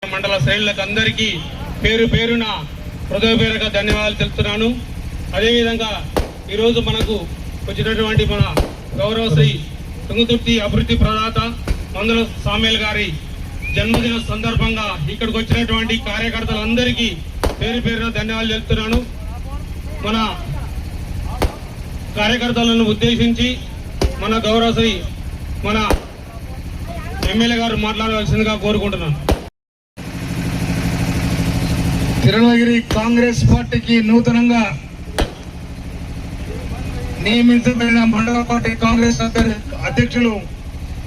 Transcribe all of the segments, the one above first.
మండల శ్రేణులకు అందరికీ పేరు పేరున హృదయపూర్వక ధన్యవాదాలు తెలుపుతున్నాను. అదేవిధంగా ఈరోజు మనకు వచ్చినటువంటి మన గౌరవశ్రీ తుంగతుర్తి అభివృద్ధి ప్రదాత మందుల సామేల్ గారి జన్మదిన సందర్భంగా ఇక్కడికి వచ్చినటువంటి కార్యకర్తలందరికీ పేరు పేరున ధన్యవాదాలు తెలుపుతున్నాను. మన కార్యకర్తలను ఉద్దేశించి మన గౌరవశ్రీ మన ఎమ్మెల్యే గారు మాట్లాడవలసిందిగా కోరుకుంటున్నాను. తిరుమలగిరి కాంగ్రెస్ పార్టీకి నూతనంగా నియమించబడిన మండల పార్టీ కాంగ్రెస్ అధ్యక్షులు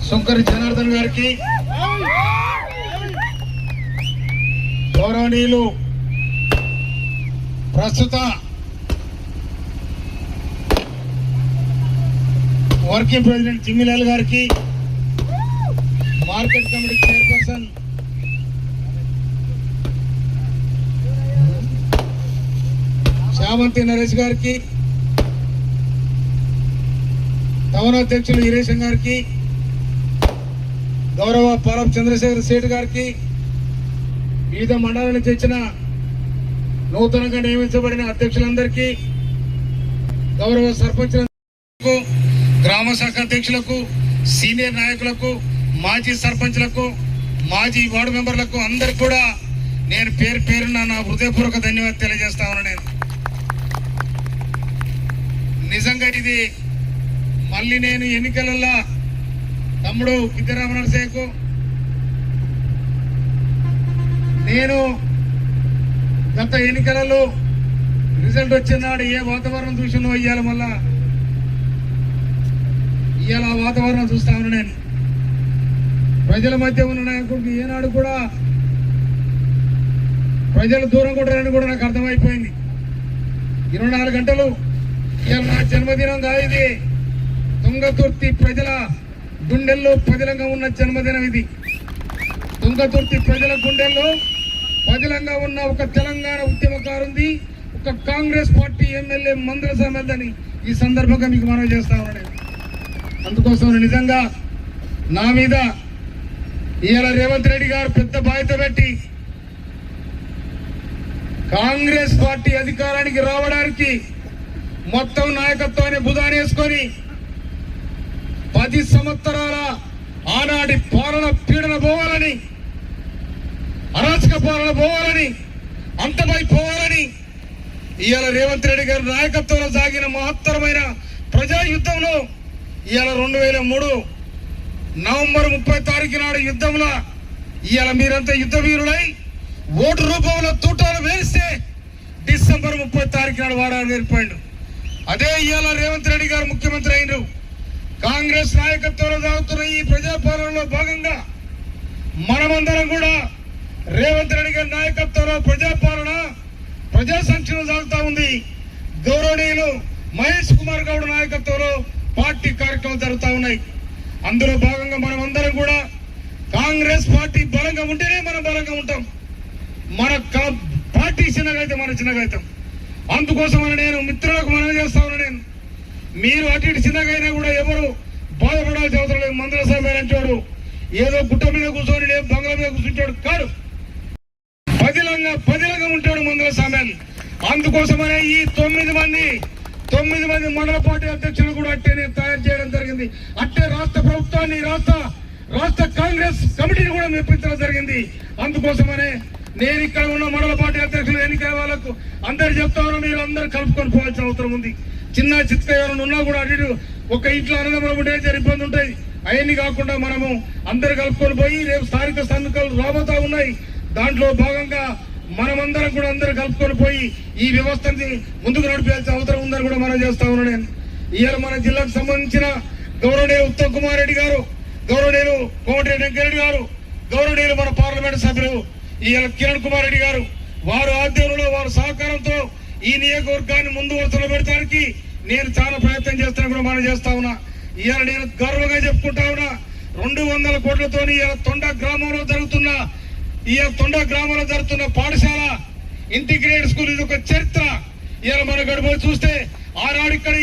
శంకర్ జనార్దన్ గారికి, గౌరవనీయులు ప్రస్తుత వర్కింగ్ ప్రెసిడెంట్ జిమ్మిలాల్ గారికి, మార్కెట్ కమిటీ చైర్పర్సన్ చామంతి నరేష్ గారికి, టౌన్ అధ్యక్షులు ఈరేశం గారికి, గౌరవ పాలం చంద్రశేఖర్ సేఠ్ గారికి, వివిధ మండలాల నుంచి వచ్చిన నూతనంగా నియమించబడిన అధ్యక్షులందరికీ, గౌరవ సర్పంచులకు, గ్రామ శాఖ అధ్యక్షులకు, సీనియర్ నాయకులకు, మాజీ సర్పంచ్లకు, మాజీ వార్డు మెంబర్లకు అందరికి కూడా నేను పేరు పేరున నా హృదయపూర్వక ధన్యవాదాలు తెలియజేస్తా ఉన్నాను. నేను నిజంగా ఇది మళ్ళీ నేను ఎన్నికలలో తమ్ముడు కిద్దరామ నరసేకు నేను గత ఎన్నికలలో రిజల్ట్ వచ్చినాడు ఏ వాతావరణం చూసినో ఇవాళ మళ్ళా ఇవాళ ఆ వాతావరణం చూస్తా ఉన్నా. నేను ప్రజల మధ్య ఉన్న నాయకుడికి ఏనాడు కూడా ప్రజలు దూరం కొట్టారని కూడా నాకు అర్థమైపోయింది. 24 గంటలు ఇవాళ నా జన్మదినం కాదు ఇది. తుంగతుర్తి ప్రజల గుండెల్లో పదిలంగా ఉన్న జన్మదినం ఇది. తుంగతుర్తి ప్రజల గుండెల్లో పదిలంగా ఉన్న ఒక తెలంగాణ ఉద్యమకారుంది, ఒక కాంగ్రెస్ పార్టీ ఎమ్మెల్యే మందుల సామేల్ అని ఈ సందర్భంగా మీకు మనవి చేస్తా ఉన్నాను. అందుకోసం నిజంగా నా మీద ఇవాళ రేవంత్ రెడ్డి గారు పెద్ద బాధ్యత పెట్టి కాంగ్రెస్ పార్టీ అధికారానికి రావడానికి మొత్తం నాయకత్వాన్ని భుజానేసుకొని 10 సంవత్సరాల ఆనాటి పాలన పీడన పోవాలని, అరాచక పాలన పోవాలని, అంతమైపోవాలని ఇవాళ రేవంత్ రెడ్డి గారి నాయకత్వంలో సాగిన మహత్తరమైన ప్రజాయుద్ధంలో ఇవాళ 2003 నవంబర్ 30 తారీఖు నాడు యుద్ధంలో ఇవాళ మీరంతా యుద్ధ వీరులై ఓటు రూపంలో తూటాలు వేస్తే డిసెంబర్ 30 తారీఖు నాడు వాడాలని ఏర్పడిండు. అదే ఇవాళ రేవంత్ రెడ్డి గారు ముఖ్యమంత్రి అయినరు. కాంగ్రెస్ నాయకత్వంలో సాగుతున్న ఈ ప్రజాపాలనలో భాగంగా మనమందరం కూడా రేవంత్ రెడ్డి గారి నాయకత్వంలో ప్రజాపాలన, ప్రజా సంక్షేమం సాగుతా ఉంది. గౌరవనీయులు మహేష్ కుమార్ గౌడ్ నాయకత్వంలో పార్టీ కార్యక్రమాలు జరుగుతూ ఉన్నాయి. అందులో భాగంగా మనమందరం కూడా కాంగ్రెస్ పార్టీ బలంగా ఉంటేనే మనం బలంగా ఉంటాం. మన పార్టీ చిన్నగా అయితే మనం చిన్నగా అవుతాం. అందుకోసమని నేను మిత్రులకు మనవి చేస్తా ఉన్నా. నేను మీరు అటు ఇటు చిన్నగా అయినా కూడా ఎవరు బాధపడాల్సిన అవసరం లేదు. మందుల సామేల్ అంటాడు ఏదో గుట్ట మీద కూర్చొని లేదు బంగ్లా మీద కూర్చుంటాడు కాదు, పదిలంగా ఉంటాడు మందుల సామేల్. అందుకోసమనే ఈ 9 మంది మండల పార్టీ అధ్యక్షులు కూడా అట్టే నేను తయారు చేయడం జరిగింది. అట్టే రాష్ట్ర ప్రభుత్వాన్ని రాష్ట్ర కాంగ్రెస్ కమిటీని కూడా మెప్పించడం జరిగింది. అందుకోసమనే నేను ఇక్కడ ఉన్న మండల పార్టీ అధ్యక్షులు ఎన్నికల వాళ్ళకు అందరు చెప్తా ఉన్నా, మీరు అందరు కలుపుకొని పోవాల్సిన అవసరం ఉంది. చిన్న చిత్క ఎవరైనా ఉన్నా కూడా అటు ఒక ఇంట్లో అన్నదమ్ములు ఉంటే ఇబ్బంది ఉంటాయి. అవన్నీ కాకుండా మనము అందరు కలుపుకొని పోయి రేపు స్థానిక ఎన్నికలు రాబోతా ఉన్నాయి. దాంట్లో భాగంగా మనమందరం కూడా అందరు కలుపుకొని పోయి ఈ వ్యవస్థని ముందుకు నడిపించాల్సిన అవసరం ఉందని కూడా మనం చేస్తా ఉన్నాను. నేను ఇవాళ మన జిల్లాకు సంబంధించిన గౌరవనీయులు ఉత్తమ్ కుమార్ రెడ్డి గారు, గౌరవనీయులు కోమటిరెడ్డి వెంకరెడ్డి గారు, గౌరవనీయులు మన పార్లమెంట్ సభ్యులు ఇవాళ కిరణ్ కుమార్ రెడ్డి గారు, వారు ఆధ్వర్యంలో వారి సహకారంతో ఈ నియోజకవర్గాన్ని ముందు వరుసలో పెడతానికి నేను చాలా ప్రయత్నం చేస్తాను కూడా మనం చేస్తా ఉన్నా. ఇవాళ నేను గర్వంగా చెప్పుకుంటా ఉన్నా, 200 కోట్లతో ఇవాళ తొండ గ్రామంలో జరుగుతున్న పాఠశాల ఇంటిగ్రేటెడ్ స్కూల్ ఇది ఒక చరిత్ర. ఇవాళ మన గడుపు చూస్తే ఆనాడు ఇక్కడ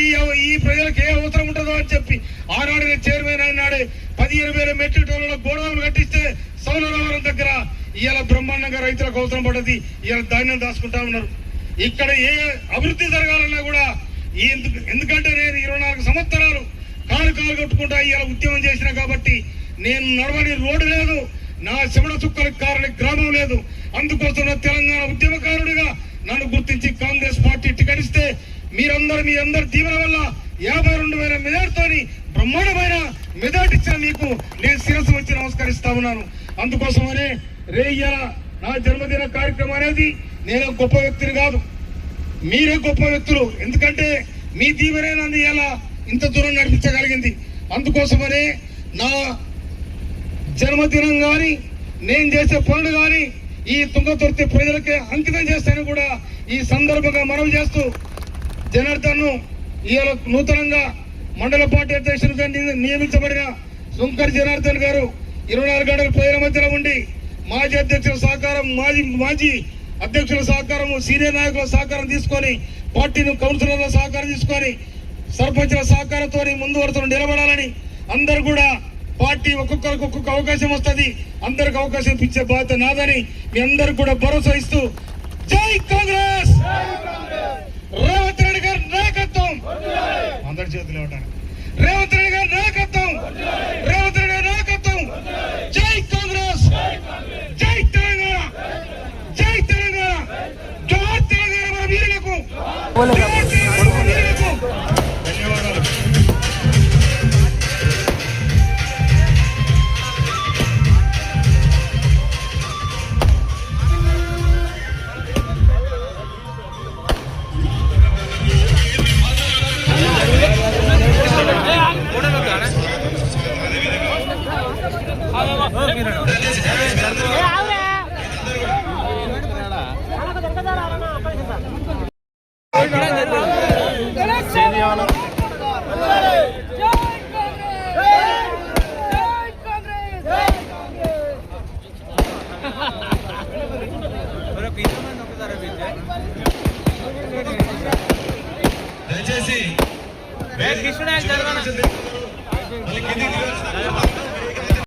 ఈ ప్రజలకు ఏ అవసరం ఉంటుందో అని చెప్పి ఆనాడు చైర్మన్ అయినాడే 15,000 మెట్రిక్ టన్నుల గోడౌన్లు కట్టిస్తే సౌలరావరం దగ్గర ఇవాళ బ్రహ్మాండంగా రైతులకు అవసరం పడ్డది. ఇవాళ ధాన్యం దాచుకుంటా ఉన్నారు. ఇక్కడ ఏ అభివృద్ధి జరగాలన్నా కూడా ఎందుకంటే నేను 24 సంవత్సరాలు కాలు కట్టుకుంటా ఇవాళ ఉద్యమం చేసిన కాబట్టి నేను నడవని రోడ్డు లేదు, నా శమణ చుక్కలకు కారని గ్రామం లేదు. అందుకోసం తెలంగాణ ఉద్యమకారుడిగా నన్ను గుర్తించి కాంగ్రెస్ పార్టీ టికెట్ ఇస్తే మీ అందరి దీవెన వల్ల 52,000 మెజార్టీతోని బ్రహ్మాండమైన మెజార్టీ ఇచ్చిన మీకు నేను శిరస్సు వచ్చి నమస్కరిస్తా ఉన్నాను. అందుకోసమనే రేయ్య నా జన్మదిన కార్యక్రమం అనేది నేను గొప్ప వ్యక్తిని కాదు, మీరే గొప్ప వ్యక్తులు. ఎందుకంటే మీ దీవెనే నన్ను ఇలా ఇంత దూరం నడిపించగలిగింది. అందుకోసమనే నా జన్మదినం కానీ నేను చేసే పనులు కానీ ఈ తుంగతుర్తి ప్రజలకే అంకితం చేస్తాను కూడా ఈ సందర్భంగా మనవి చేస్తూ, జనార్దన్ను ఇవాళ నూతనంగా మండల పార్టీ అధ్యక్షులుగా నియమించబడిన శంకర్ జనార్దన్ గారు 24 గంటల ప్రజల మధ్యలో ఉండి మాజీ అధ్యక్షుల సహకారం, మాజీ అధ్యక్షుల సహకారం, సీనియర్ నాయకుల సహకారం తీసుకొని, పార్టీని కౌన్సిలర్ల సహకారం తీసుకొని, సర్పంచుల సహకారంతో ముందు వరుసలో నిలబడాలని, అందరు కూడా పార్టీ ఒక్కొక్కరికి ఒక్కొక్క అవకాశం వస్తుంది, అందరికి అవకాశం ఇచ్చే బాధ్యత నాదని మీ అందరికి కూడా భరోసా ఇస్తూ, జై కాంగ్రెస్, రేవంత్ రెడ్డి గారి నాయకత్వం, అందరి చేతులు ఉంటారు, రేవంత్ రెడ్డి గారి నాయకత్వం, రేవంత్ రెడ్డి గారి నాయకత్వం, జై కాంగ్రెస్, జై తెలంగాణ, జై తెలంగాణ, జోహార్ తెలంగాణ మన వీరులకు, ధన్యవాదాలు. దయచేసి